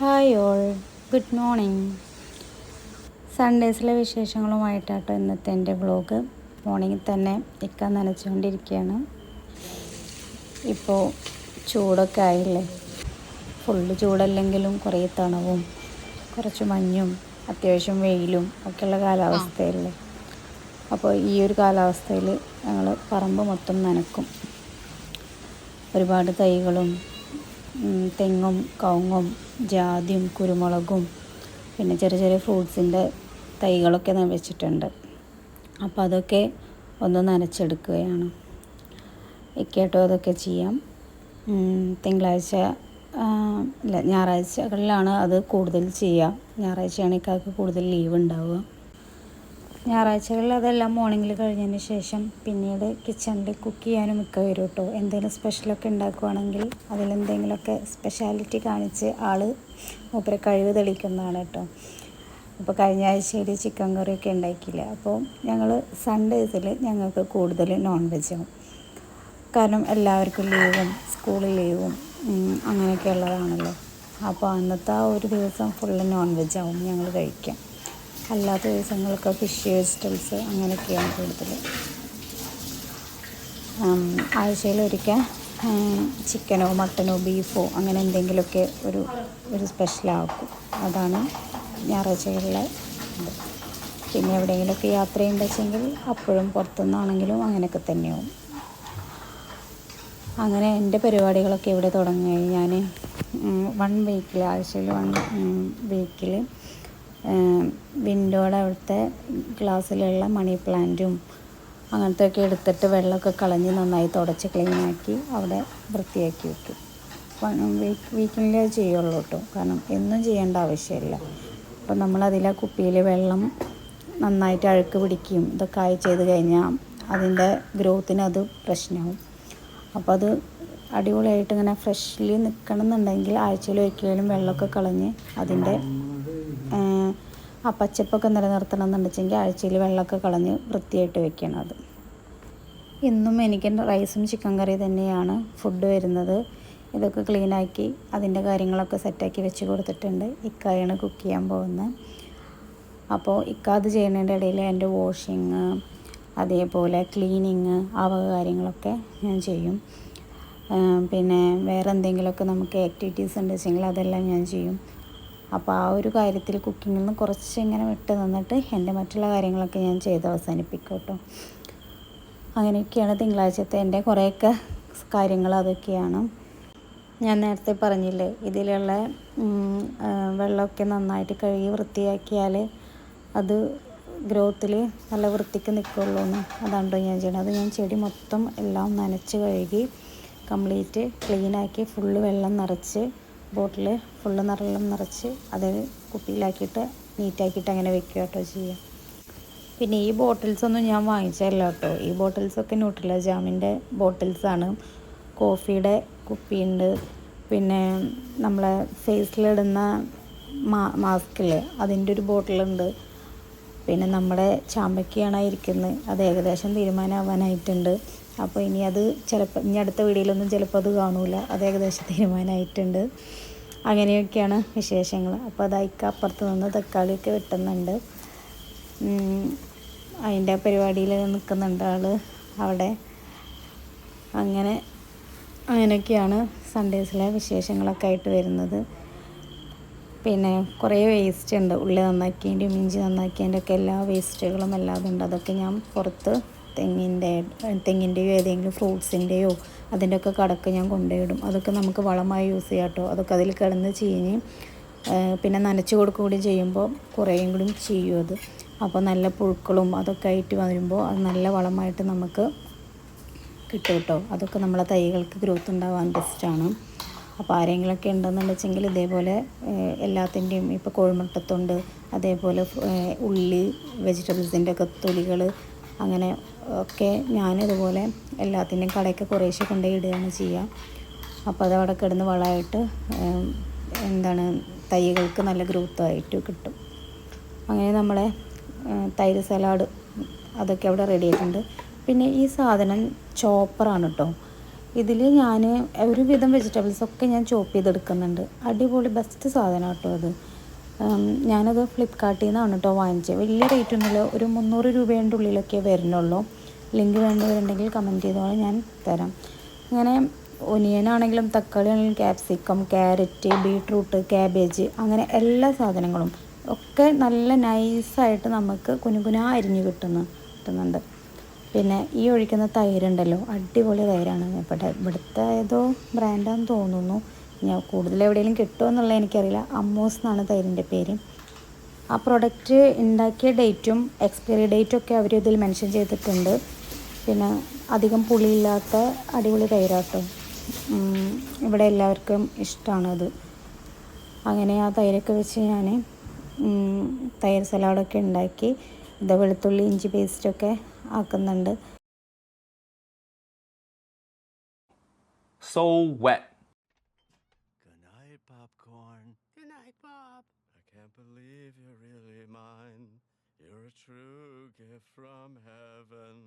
Hi all, good morning. സൺഡേസിലെ വിശേഷങ്ങളുമായിട്ടാട്ടോ ഇന്നത്തെ എൻ്റെ വ്ളോഗ്. മോർണിംഗിൽ തന്നെ ഇക്ക നനച്ചുകൊണ്ടിരിക്കുകയാണ്. ഇപ്പോൾ ചൂടൊക്കെ ആയില്ലേ, ഫുള്ള് ചൂടല്ലെങ്കിലും കുറേ തണവും കുറച്ച് മഞ്ഞും അത്യാവശ്യം വെയിലും ഒക്കെയുള്ള കാലാവസ്ഥയല്ലേ. അപ്പോൾ ഈ ഒരു കാലാവസ്ഥയിൽ ഞങ്ങൾ പറമ്പ് മൊത്തം നനക്കും. ഒരുപാട് തൈകളും തെങ്ങും കവുങ്ങും ജാതിയും കുരുമുളകും പിന്നെ ചെറിയ ചെറിയ ഫ്രൂട്ട്സിൻ്റെ തൈകളൊക്കെ ഞാൻ വെച്ചിട്ടുണ്ട്. അപ്പോൾ അതൊക്കെ ഒന്ന് നനച്ചെടുക്കുകയാണ്. ഇക്കേട്ടോ അതൊക്കെ ചെയ്യാം. തിങ്കളാഴ്ച അല്ല ഞായറാഴ്ചകളിലാണ് അത് കൂടുതൽ ചെയ്യുക. ഞായറാഴ്ചയാണ് ഇക്കാക്ക് കൂടുതൽ ലീവ് ഉണ്ടാവുക. ഞായറാഴ്ചകളിൽ അതെല്ലാം മോർണിംഗിൽ കഴിഞ്ഞതിന് ശേഷം പിന്നീട് കിച്ചണിൽ കുക്ക് ചെയ്യാനും മിക്ക വരും കേട്ടോ. എന്തെങ്കിലും സ്പെഷ്യലൊക്കെ ഉണ്ടാക്കുകയാണെങ്കിൽ അതിലെന്തെങ്കിലുമൊക്കെ സ്പെഷ്യാലിറ്റി കാണിച്ച് മൂപ്പരെ കഴിവ് തെളിയിക്കുന്നതാണ് കേട്ടോ. അപ്പോൾ കഴിഞ്ഞ ആഴ്ചയിൽ ചിക്കൻ കറിയൊക്കെ ഉണ്ടാക്കിയില്ല. അപ്പോൾ ഞങ്ങൾ സൺഡേസിൽ ഞങ്ങൾക്ക് കൂടുതൽ നോൺ വെജ് ആവും. കാരണം എല്ലാവർക്കും ലീവും സ്കൂളിൽ ലീവും അങ്ങനെയൊക്കെ ഉള്ളതാണല്ലോ. അപ്പോൾ അന്നത്തെ ആ ഒരു ദിവസം ഫുള്ള് നോൺ വെജ് ആവും ഞങ്ങൾ കഴിക്കാം. അല്ലാത്ത ദിവസങ്ങൾക്ക് ഫിഷ് വെജിറ്റബിൾസ് അങ്ങനെയൊക്കെയാണ് കൂടുതൽ. ആഴ്ചയിലൊരിക്കൽ ചിക്കനോ മട്ടനോ ബീഫോ അങ്ങനെ എന്തെങ്കിലുമൊക്കെ ഒരു സ്പെഷ്യലാക്കും. അതാണ് ഞായറാഴ്ചകളിലെ ഇത്. പിന്നെ എവിടെയെങ്കിലുമൊക്കെ യാത്ര ചെയ്യുന്നുണ്ടെങ്കിൽ അപ്പോഴും പുറത്തുനിന്നാണെങ്കിലും അങ്ങനെയൊക്കെ തന്നെയാവും. അങ്ങനെ എൻ്റെ പരിപാടികളൊക്കെ ഇവിടെ തുടങ്ങി. ഞാൻ 1 വീക്കിൽ ആഴ്ചയിൽ 1 വീക്കിൽ വിൻഡോയുടെ അവിടുത്തെ ഗ്ലാസ്സിലുള്ള മണി പ്ലാന്റും അങ്ങനത്തെ ഒക്കെ എടുത്തിട്ട് വെള്ളമൊക്കെ കളഞ്ഞ് നന്നായി തുടച്ച് ക്ലീനാക്കി അവിടെ വൃത്തിയാക്കി വെക്കും. വീക്കിലേ ചെയ്യുള്ളൂ കേട്ടോ, കാരണം എന്നും ചെയ്യേണ്ട ആവശ്യമില്ല. അപ്പോൾ നമ്മളതിലെ കുപ്പിയിൽ വെള്ളം നന്നായിട്ട് അഴുക്ക് പിടിക്കുകയും ഇതൊക്കെ ആയി ചെയ്ത് കഴിഞ്ഞാൽ അതിൻ്റെ ഗ്രോത്തിന് അത് പ്രശ്നമാവും. അപ്പോൾ അത് അടിപൊളിയായിട്ട് ഇങ്ങനെ ഫ്രഷ്ലി നിൽക്കണം എന്നുണ്ടെങ്കിൽ ആഴ്ചയിൽ ഒരിക്കലും വെള്ളമൊക്കെ കളഞ്ഞ് അതിൻ്റെ ആ പച്ചപ്പൊക്കെ നിലനിർത്തണം എന്നുണ്ടെങ്കിൽ ആഴ്ചയിൽ വെള്ളമൊക്കെ കളഞ്ഞ് വൃത്തിയായിട്ട് വെക്കണം. അത് ഇന്നും എനിക്ക് റൈസും ചിക്കൻ കറി തന്നെയാണ് ഫുഡ് വരുന്നത്. ഇതൊക്കെ ക്ലീനാക്കി അതിൻ്റെ കാര്യങ്ങളൊക്കെ സെറ്റാക്കി വെച്ച് കൊടുത്തിട്ടുണ്ട്. ഇക്കായാണ് കുക്ക് ചെയ്യാൻ പോകുന്നത്. അപ്പോൾ ഇക്ക അത് ചെയ്യുന്നതിൻ്റെ ഇടയിൽ എൻ്റെ വാഷിങ് അതേപോലെ ക്ലീനിങ് ആ വക കാര്യങ്ങളൊക്കെ ഞാൻ ചെയ്യും. പിന്നെ വേറെ എന്തെങ്കിലുമൊക്കെ നമുക്ക് ആക്ടിവിറ്റീസ് ഉണ്ടെങ്കിൽ അതെല്ലാം ഞാൻ ചെയ്യും. അപ്പോൾ ആ ഒരു കാര്യത്തിൽ കുക്കിങ്ങിൽ നിന്ന് കുറച്ച് ഇങ്ങനെ വിട്ട് നിന്നിട്ട് എൻ്റെ മറ്റുള്ള കാര്യങ്ങളൊക്കെ ഞാൻ ചെയ്ത് അവസാനിപ്പിക്കും കേട്ടോ. അങ്ങനെയൊക്കെയാണ് തിങ്കളാഴ്ചത്തെ എൻ്റെ കുറേയൊക്കെ കാര്യങ്ങൾ. അതൊക്കെയാണ് ഞാൻ നേരത്തെ പറഞ്ഞില്ലേ, ഇതിലുള്ള വെള്ളമൊക്കെ നന്നായിട്ട് കഴുകി വൃത്തിയാക്കിയാൽ അത് ഗ്രോത്തിൽ നല്ല വൃത്തിക്ക് നിൽക്കുള്ളൂ എന്ന്. അതാണ്ടോ ഞാൻ ചെയ്യണം. അത് ഞാൻ ചെടി മൊത്തം എല്ലാം നനച്ച് കഴുകി കംപ്ലീറ്റ് ക്ലീനാക്കി ഫുള്ള് വെള്ളം നിറച്ച് ബോട്ടിൽ ഫുള്ള് വെള്ളം നിറച്ച് അത് കുപ്പിയിലാക്കിയിട്ട് നീറ്റാക്കിയിട്ട് അങ്ങനെ വെക്കുക കേട്ടോ ചെയ്യുക. പിന്നെ ഈ ബോട്ടിൽസൊന്നും ഞാൻ വാങ്ങിച്ചതല്ല കേട്ടോ. ഈ ബോട്ടിൽസൊക്കെ ന്യൂട്രില ജാമിൻ്റെ ബോട്ടിൽസാണ്. കോഫിയുടെ കുപ്പിയുണ്ട്, പിന്നെ നമ്മളെ ഫേസിലിടുന്ന മാസ്കില്ലേ അതിൻ്റെ ഒരു ബോട്ടിലുണ്ട്, പിന്നെ നമ്മുടെ ചാമ്പയ്ക്കയാണ് ഇരിക്കുന്നത്. അത് ഏകദേശം തീരുമാനമാവാനായിട്ടുണ്ട്. അപ്പോൾ ഇനി അടുത്ത വീഡിയോയിലൊന്നും ചിലപ്പോൾ അത് കാണൂല. അത് ഏകദേശം തീരുമാനമായിട്ടുണ്ട്. അങ്ങനെയൊക്കെയാണ് വിശേഷങ്ങൾ. അപ്പോൾ അതായിക്ക് അപ്പുറത്ത് നിന്ന് തക്കാളിയൊക്കെ വെട്ടുന്നുണ്ട്. അതിൻ്റെ പരിപാടിയിൽ നിൽക്കുന്നുണ്ട് ആൾ അവിടെ. അങ്ങനെയൊക്കെയാണ് സൺഡേസിലെ വിശേഷങ്ങളൊക്കെ ആയിട്ട് വരുന്നത്. പിന്നെ കുറേ വേസ്റ്റ് ഉണ്ട്. ഉള്ളി നന്നാക്കിയതിൻ്റെയും ഇഞ്ചി നന്നാക്കിയതിൻ്റെ ഒക്കെ എല്ലാ വേസ്റ്റുകളും എല്ലാം ഉണ്ട്. അതൊക്കെ ഞാൻ പുറത്ത് തെങ്ങിൻ്റെയോ ഏതെങ്കിലും ഫ്രൂട്ട്സിൻ്റെയോ അതിൻ്റെയൊക്കെ കടക്ക് ഞാൻ കൊണ്ടുപോയിടും. അതൊക്കെ നമുക്ക് വളമായി യൂസ് ചെയ്യാം കേട്ടോ. അതൊക്കെ അതിൽ കിടന്ന് ചീഞ്ഞ് പിന്നെ നനച്ച് കൊടുക്കുക കൂടി ചെയ്യുമ്പോൾ കുറേയും കൂടി ചെയ്യും അത്. അപ്പോൾ നല്ല പുഴുക്കളും അതൊക്കെ ആയിട്ട് വരുമ്പോൾ അത് നല്ല വളമായിട്ട് നമുക്ക് കിട്ടും കേട്ടോ. അതൊക്കെ നമ്മളെ തൈകൾക്ക് ഗ്രോത്ത് ഉണ്ടാവാൻ ബെസ്റ്റാണ്. അപ്പോൾ ആരെങ്കിലുമൊക്കെ ഉണ്ടെന്നുണ്ടെച്ചെങ്കിൽ ഇതേപോലെ എല്ലാത്തിൻ്റെയും ഇപ്പോൾ കോഴിമുട്ടത്തൊണ്ട്, അതേപോലെ ഉള്ളി, വെജിറ്റബിൾസിൻ്റെ ഒക്കെ തൊലികൾ, അങ്ങനെ ഒക്കെ ഞാനിതുപോലെ എല്ലാത്തിൻ്റെയും കടയൊക്കെ കുറേശ്ശെ കൊണ്ടുപോയി ഇടുകയാണ് ചെയ്യുക. അപ്പോൾ അതവിടെ കിടന്ന് വളമായിട്ട് തൈകൾക്ക് നല്ല ഗ്രോത്തായിട്ട് കിട്ടും. അങ്ങനെ നമ്മളെ തൈര് സലാഡ് അതൊക്കെ അവിടെ റെഡി ആയിട്ടുണ്ട്. പിന്നെ ഈ സാധനം ചോപ്പറാണ് കേട്ടോ. ഇതിൽ ഞാൻ ഒരുവിധം വെജിറ്റബിൾസൊക്കെ ഞാൻ ചോപ്പ് ചെയ്തെടുക്കുന്നുണ്ട്. അടിപൊളി ബെസ്റ്റ് സാധനം കേട്ടോ അത്. ഞാനത് ഫ്ലിപ്കാർട്ടിൽ നിന്നാണ് കേട്ടോ വാങ്ങിച്ചത്. വലിയ റേറ്റ് ഒന്നുമില്ല, ഒരു 300 രൂപേൻ്റെ ഉള്ളിലൊക്കെ വരുന്നുള്ളൂ. ലിങ്ക് വേണ്ടവരുണ്ടെങ്കിൽ കമൻറ്റ് ചെയ്തോളാം, ഞാൻ തരാം. ഇങ്ങനെ ഒനിയനാണെങ്കിലും തക്കാളി ആണെങ്കിലും ക്യാപ്സിക്കം, ക്യാരറ്റ്, ബീട്രൂട്ട്, ക്യാബേജ്, അങ്ങനെ എല്ലാ സാധനങ്ങളും ഒക്കെ നല്ല നൈസായിട്ട് നമുക്ക് കുനുകുനാ അരിഞ്ഞ് കിട്ടുന്നുണ്ട്. പിന്നെ ഈ ഒഴിക്കുന്ന തൈരുണ്ടല്ലോ, അടിപൊളി തൈരാണ്. ഇവിടുത്തെ ഏതോ ബ്രാൻഡാന്ന് തോന്നുന്നു, ഞാൻ കൂടുതൽ എവിടെയെങ്കിലും കിട്ടുമോ എന്നുള്ളത് എനിക്കറിയില്ല. അമ്മൂസ് എന്നാണ് തൈരിൻ്റെ പേര്. ആ പ്രൊഡക്റ്റ് ഉണ്ടാക്കിയ ഡേറ്റും എക്സ്പയറി ഡേറ്റും ഒക്കെ അവർ ഇതിൽ മെൻഷൻ ചെയ്തിട്ടുണ്ട്. പിന്നെ അധികം പുളിയില്ലാത്ത അടിപൊളി തൈരാട്ടോ. ഇവിടെ എല്ലാവർക്കും ഇഷ്ടമാണത്. അങ്ങനെ ആ തൈരൊക്കെ വെച്ച് ഞാൻ തൈര് സലാഡൊക്കെ ഉണ്ടാക്കി വെളുത്തുള്ളി ഇഞ്ചി പേസ്റ്റൊക്കെ ആക്കുന്നുണ്ട്. So wet. Good night, popcorn. Good night, Bob. I can't believe you're really mine. You're a true gift from heaven,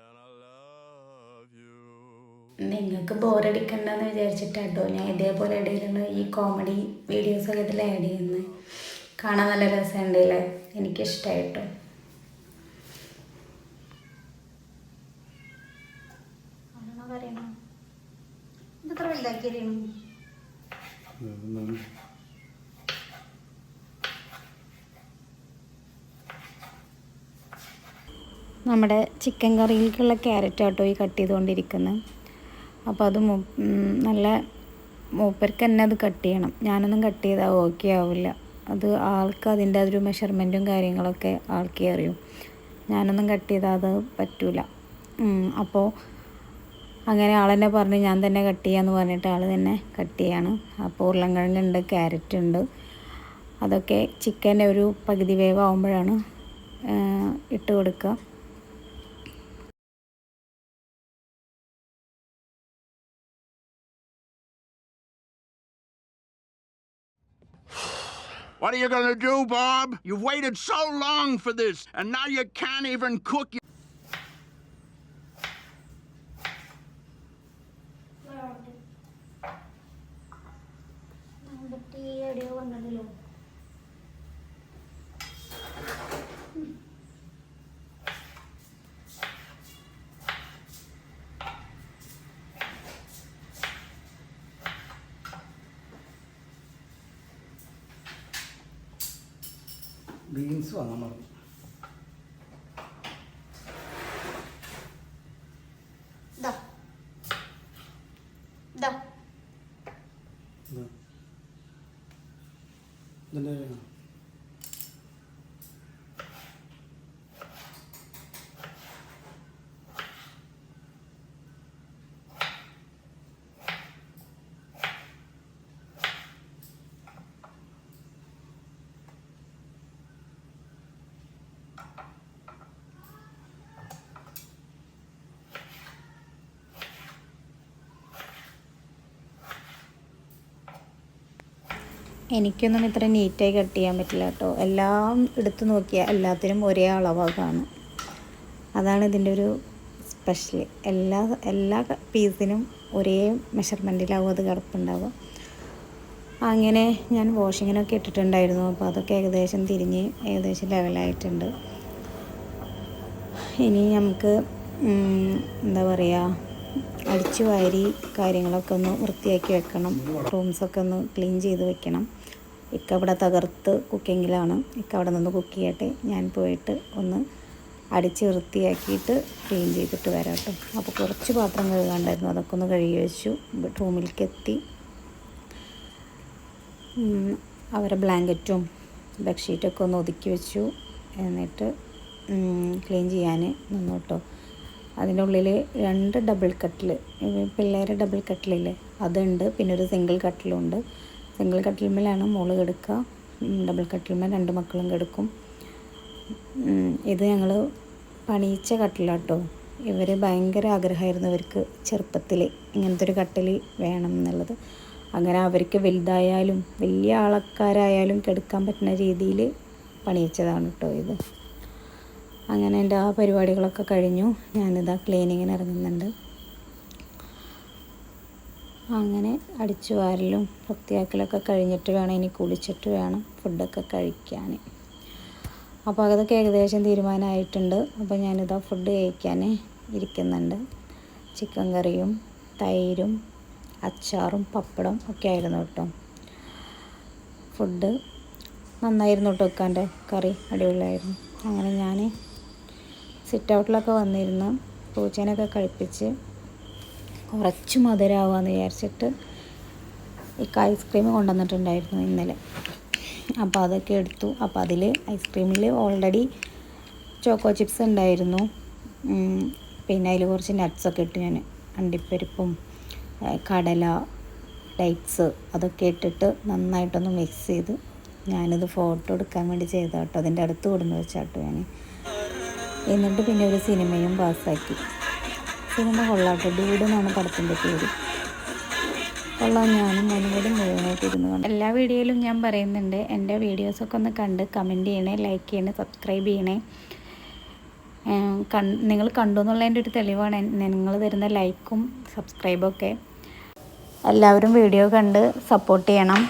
and I love you. നിങ്ങൾക്ക് ബോറടിക്കണ്ടെന്ന് വിചാരിച്ചിട്ടാട്ടോ ഞാൻ ഇതേപോലെ ഇടയിലുള്ള ഈ കോമഡി വീഡിയോസൊക്കെ ഇതിൽ ആഡ് ചെയ്യുന്നത്. കാണാൻ നല്ല രസമുണ്ടല്ലേ, എനിക്കിഷ്ടമായിട്ടോ. ഇതെത്ര വലുതാക്കിയിരുന്നു? നമ്മുടെ ചിക്കൻ കറിയിലേക്കുള്ള ക്യാരറ്റ് ആട്ടോ ഈ കട്ട് ചെയ്തുകൊണ്ടിരിക്കുന്നത്. അപ്പോൾ അത് നല്ല മൂപ്പർക്ക് തന്നെ അത് കട്ട് ചെയ്യണം. ഞാനൊന്നും കട്ട് ചെയ്താൽ ഓക്കെ ആവില്ല. അത് ആൾക്ക് അതിൻ്റെ ഒരു മെഷർമെൻറ്റും കാര്യങ്ങളൊക്കെ ആൾക്കേ അറിയും. ഞാനൊന്നും കട്ട് ചെയ്താൽ അത് പറ്റൂല. അപ്പോൾ അങ്ങനെ ആളെന്നെ പറഞ്ഞ് ഞാൻ തന്നെ കട്ട് ചെയ്യാമെന്ന് പറഞ്ഞിട്ട് ആൾ തന്നെ കട്ട് ചെയ്യാണ്. അപ്പോൾ ഉരുളൻകിഴങ്ങുണ്ട്, ക്യാരറ്റ് ഉണ്ട്. അതൊക്കെ ചിക്കൻ്റെ ഒരു പകുതി വേവാകുമ്പോഴാണ് ഇട്ട് കൊടുക്കുക. What are you gonna do, Bob? You've waited so long for this, and now you can't even cook. Beans വാങ്ങാൻ പറഞ്ഞു. എനിക്കൊന്നും ഇത്ര നീറ്റായി കട്ട് ചെയ്യാൻ പറ്റില്ല കേട്ടോ. എല്ലാം എടുത്തു നോക്കിയാൽ എല്ലാത്തിനും ഒരേ അളവാണ് കാണും. അതാണ് ഇതിൻ്റെ ഒരു സ്പെഷ്യൽ. എല്ലാ പീസിനും ഒരേ മെഷർമെൻറ്റിലാവും അത് കിടപ്പുണ്ടാവുക. അങ്ങനെ ഞാൻ വാഷിങ്ങിനൊക്കെ ഇട്ടിട്ടുണ്ടായിരുന്നു. അപ്പോൾ അതൊക്കെ ഏകദേശം തിരിഞ്ഞ് ഏകദേശം ലെവലായിട്ടുണ്ട്. ഇനി നമുക്ക് എന്താ പറയുക, അടിച്ചു വാരി കാര്യങ്ങളൊക്കെ ഒന്ന് വൃത്തിയാക്കി വെക്കണം. റൂംസൊക്കെ ഒന്ന് ക്ലീൻ ചെയ്ത് വെക്കണം. ഇക്ക അവിടെ തകർത്ത് കുക്കിങ്ങിലാണ്. ഇക്ക അവിടെ നിന്ന് കുക്ക് ചെയ്യട്ടെ, ഞാൻ പോയിട്ട് ഒന്ന് അടിച്ച് വൃത്തിയാക്കിയിട്ട് ക്ലീൻ ചെയ്തിട്ട് വരാം കേട്ടോ. അപ്പോൾ കുറച്ച് പാത്രം കഴുകാണ്ടായിരുന്നു, അതൊക്കെ ഒന്ന് കഴുകി വെച്ചു. റൂമിലേക്ക് എത്തി അവരെ ബ്ലാങ്കറ്റും ബെഡ്ഷീറ്റൊക്കെ ഒന്ന് ഒതുക്കി വെച്ചു. എന്നിട്ട് ക്ലീൻ ചെയ്യാൻ നിന്നു കേട്ടോ. അതിൻ്റെ ഉള്ളിൽ 2 ഡബിൾ കട്ടിൽ, പിള്ളേരെ ഡബിൾ കട്ടിലില്ലേ അതുണ്ട്, പിന്നെ ഒരു സിംഗിൾ കട്ടിലുണ്ട്. സിംഗിൾ കട്ടിൽമേലാണ് മോള് കിടക്കുക, ഡബിൾ കട്ടിൽമേൽ 2 മക്കളും കിടക്കും. ഇത് ഞങ്ങൾ പണിയിച്ച കട്ടിലാട്ടോ. ഇവർ ഭയങ്കര ആഗ്രഹമായിരുന്നു ഇവർക്ക് ചെറുപ്പത്തിൽ ഇങ്ങനത്തെ ഒരു കട്ടിൽ വേണം എന്നുള്ളത്. അങ്ങനെ അവർക്ക് വലുതായാലും വലിയ ആൾക്കാരായാലും കിടക്കാൻ പറ്റുന്ന രീതിയിൽ പണിയിച്ചതാണ് കേട്ടോ ഇത്. അങ്ങനെ എൻ്റെ ആ പരിപാടികളൊക്കെ കഴിഞ്ഞു. ഞാനിതാ ക്ലീനിങ്ങിന് ഇറങ്ങുന്നുണ്ട്. അങ്ങനെ അടിച്ചു വാരലും വൃത്തിയാക്കലൊക്കെ കഴിഞ്ഞിട്ട് വേണം, ഇനി കുളിച്ചിട്ട് വേണം ഫുഡൊക്കെ കഴിക്കാൻ. അപ്പോൾ അതൊക്കെ ഏകദേശം തീരുമാനമായിട്ടുണ്ട്. അപ്പോൾ ഞാനിതാ ഫുഡ് കഴിക്കാൻ ഇരിക്കുന്നുണ്ട്. ചിക്കൻ കറിയും തൈരും അച്ചാറും പപ്പടം ഒക്കെ ആയിരുന്നു കേട്ടോ. ഫുഡ് നന്നായിരുന്നു കേട്ടോ. വെക്കാൻ്റെ കറി അടിപൊളിയായിരുന്നു. അങ്ങനെ ഞാൻ സിറ്റ് ഔട്ടിലൊക്കെ വന്നിരുന്ന് പൂച്ചേനൊക്കെ കഴിപ്പിച്ച് കുറച്ച് മധുരമാവാമെന്ന് വിചാരിച്ചിട്ട് ഐസ്ക്രീം കൊണ്ടുവന്നിട്ടുണ്ടായിരുന്നു ഇന്നലെ. അപ്പോൾ അതൊക്കെ എടുത്തു. അപ്പോൾ അതിൽ ഐസ്ക്രീമിൽ ഓൾറെഡി ചോക്കോ ചിപ്സ് ഉണ്ടായിരുന്നു. പിന്നെ അതിൽ കുറച്ച് നട്ട്സൊക്കെ ഇട്ട് ഞാൻ അണ്ടിപ്പരിപ്പും കടല ഡേറ്റ്സ് അതൊക്കെ ഇട്ടിട്ട് നന്നായിട്ടൊന്ന് മിക്സ് ചെയ്ത് ഞാനിത് ഫോട്ടോ എടുക്കാൻ വേണ്ടി ചെയ്ത കേട്ടോ. അതിൻ്റെ അടുത്ത് കൊടുന്ന് വെച്ചാട്ടോ ഞാൻ. എന്നിട്ട് പിന്നെ ഒരു സിനിമയും പാസ്സാക്കി. സിനിമ കൊള്ളാട്ടോ. ഡ്യൂഡ് എന്നാണ് പടത്തിൻ്റെ പേര്. കൊള്ളാം. ഞാനും മോനും കൂടി മുഴുവനായിട്ട് ഇരുന്ന് കണ്ടു. എല്ലാ വീഡിയോയിലും ഞാൻ പറയുന്നുണ്ട്, എൻ്റെ വീഡിയോസൊക്കെ ഒന്ന് കണ്ട് കമൻറ്റ് ചെയ്യണേ, ലൈക്ക് ചെയ്യണേ, സബ്സ്ക്രൈബ് ചെയ്യണേ. നിങ്ങൾ കണ്ടു എന്നുള്ളതിൻ്റെ ഒരു തെളിവാണ് നിങ്ങൾ തരുന്ന ലൈക്കും സബ്സ്ക്രൈബൊക്കെ. എല്ലാവരും വീഡിയോ കണ്ട് സപ്പോർട്ട് ചെയ്യണം,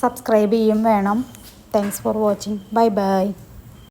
സബ്സ്ക്രൈബ് ചെയ്യും വേണം. Thanks for watching. Bye bye.